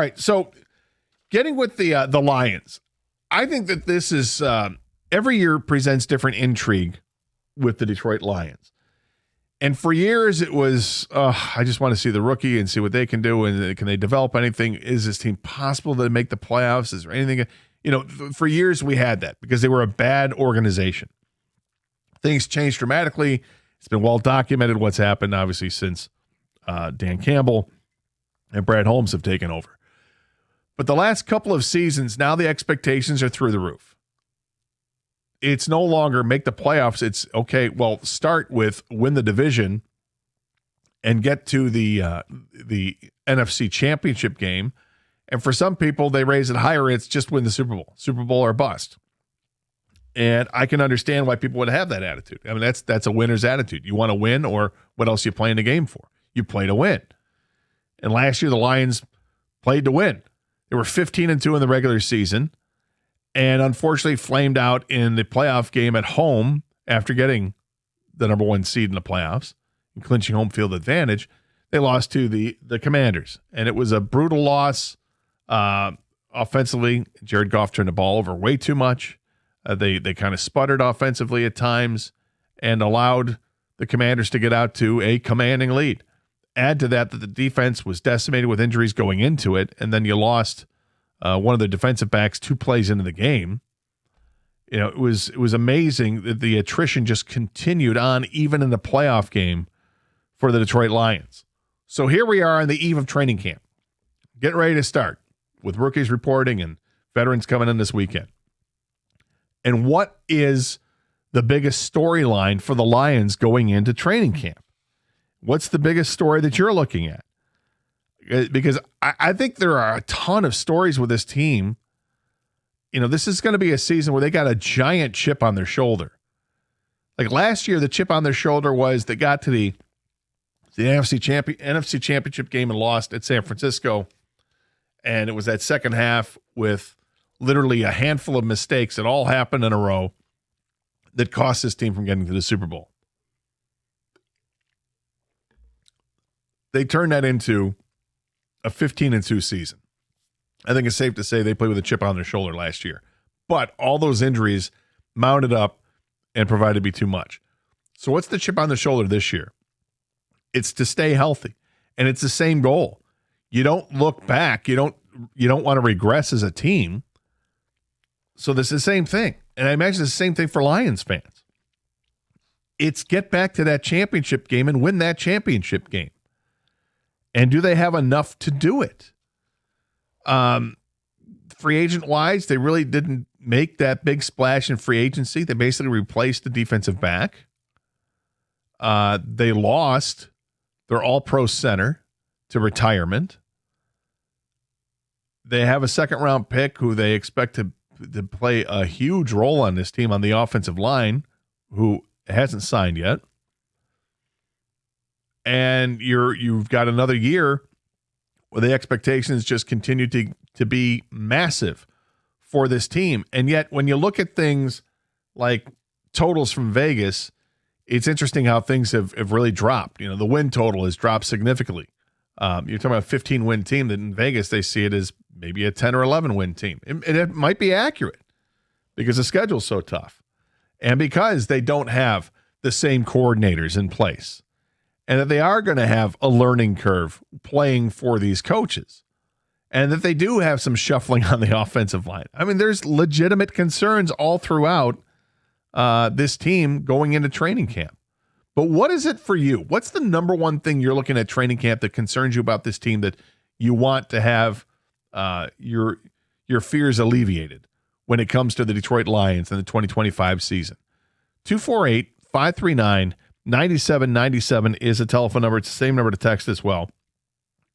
right. So getting with the Lions, I think that this is every year presents different intrigue with the Detroit Lions. And for years it was, I just want to see the rookie and see what they can do. And can they develop anything? Is this team possible to make the playoffs? Is there anything? For years we had that because they were a bad organization. Things changed dramatically. It's been well documented what's happened, obviously, since Dan Campbell and Brad Holmes have taken over. But the last couple of seasons, now the expectations are through the roof. It's no longer make the playoffs. It's, okay, well, start with win the division and get to the NFC Championship game. And for some people, they raise it higher. It's just win the Super Bowl. Super Bowl or bust. And I can understand why people would have that attitude. I mean, that's a winner's attitude. You want to win, or what else are you playing the game for? You play to win. And last year, the Lions played to win. They were 15-2 in the regular season, and unfortunately flamed out in the playoff game at home after getting the number one seed in the playoffs and clinching home field advantage. They lost to the Commanders, and it was a brutal loss. Offensively, Jared Goff turned the ball over way too much. They kind of sputtered offensively at times and allowed the Commanders to get out to a commanding lead. Add to that the defense was decimated with injuries going into it, and then you lost one of the defensive backs 2 plays into the game. It was amazing that the attrition just continued on even in the playoff game for the Detroit Lions. So here we are on the eve of training camp, getting ready to start with rookies reporting and veterans coming in this weekend. And what is the biggest storyline for the Lions going into training camp? What's the biggest story that you're looking at? Because I think there are a ton of stories with this team. This is going to be a season where they got a giant chip on their shoulder. Like last year, the chip on their shoulder was they got to the NFC Championship game and lost at San Francisco. And it was that second half with literally a handful of mistakes that all happened in a row that cost this team from getting to the Super Bowl. They turned that into a 15-2 season. I think it's safe to say they played with a chip on their shoulder last year. But all those injuries mounted up and provided to be too much. So what's the chip on the shoulder this year? It's to stay healthy. And it's the same goal. You don't look back. You don't want to regress as a team. So this is the same thing. And I imagine it's the same thing for Lions fans. It's get back to that championship game and win that championship game. And do they have enough to do it? Free agent wise, they really didn't make that big splash in free agency. They basically replaced the defensive back. They lost their all-pro center to retirement. They have a second-round pick who they expect to play a huge role on this team on the offensive line, who hasn't signed yet. And you've got another year where the expectations just continue to be massive for this team. And yet, when you look at things like totals from Vegas, it's interesting how things have really dropped. The win total has dropped significantly. You're talking about a 15-win team that in Vegas they see it as maybe a 10 or 11-win team. It might be accurate because the schedule's so tough and because they don't have the same coordinators in place and that they are going to have a learning curve playing for these coaches and that they do have some shuffling on the offensive line. I mean, there's legitimate concerns all throughout this team going into training camp. But what is it for you? What's the number one thing you're looking at training camp that concerns you about this team that you want to have your fears alleviated when it comes to the Detroit Lions in the 2025 season? 248-539-9797 is a telephone number. It's the same number to text as well.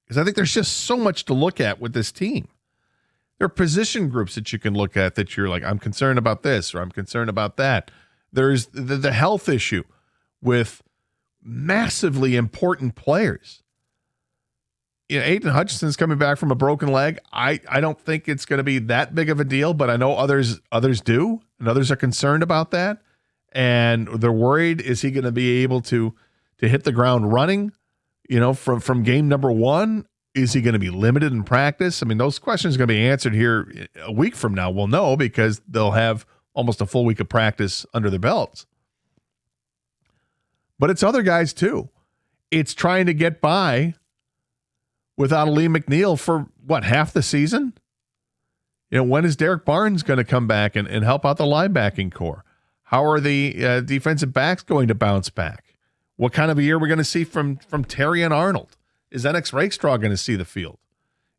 Because I think there's just so much to look at with this team. There are position groups that you can look at that you're like, I'm concerned about this or I'm concerned about that. There's the health issue with massively important players. Aiden Hutchinson's coming back from a broken leg. I don't think it's going to be that big of a deal, but I know others do, and others are concerned about that. And they're worried, is he going to be able to hit the ground running, from game number one? Is he going to be limited in practice? I mean, those questions are going to be answered here a week from now. We'll know because they'll have almost a full week of practice under their belts. But it's other guys too. It's trying to get by without a Lee McNeil for, half the season? When is Derek Barnes going to come back and help out the linebacking core? How are the defensive backs going to bounce back? What kind of a year are we going to see from Terry and Arnold? Is Enix Rakestraw going to see the field?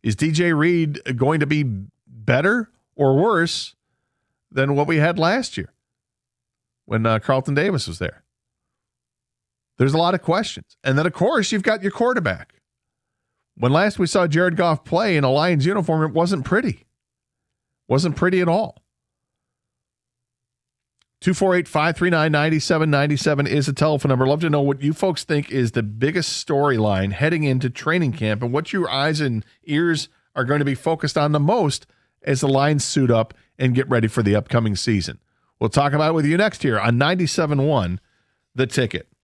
Is DJ Reed going to be better or worse than what we had last year when Carlton Davis was there? There's a lot of questions. And then, of course, you've got your quarterback. When last we saw Jared Goff play in a Lions uniform, it wasn't pretty. Wasn't pretty at all. 248-539-9797 is the telephone number. Love to know what you folks think is the biggest storyline heading into training camp and what your eyes and ears are going to be focused on the most as the Lions suit up and get ready for the upcoming season. We'll talk about it with you next here on 97.1 The Ticket.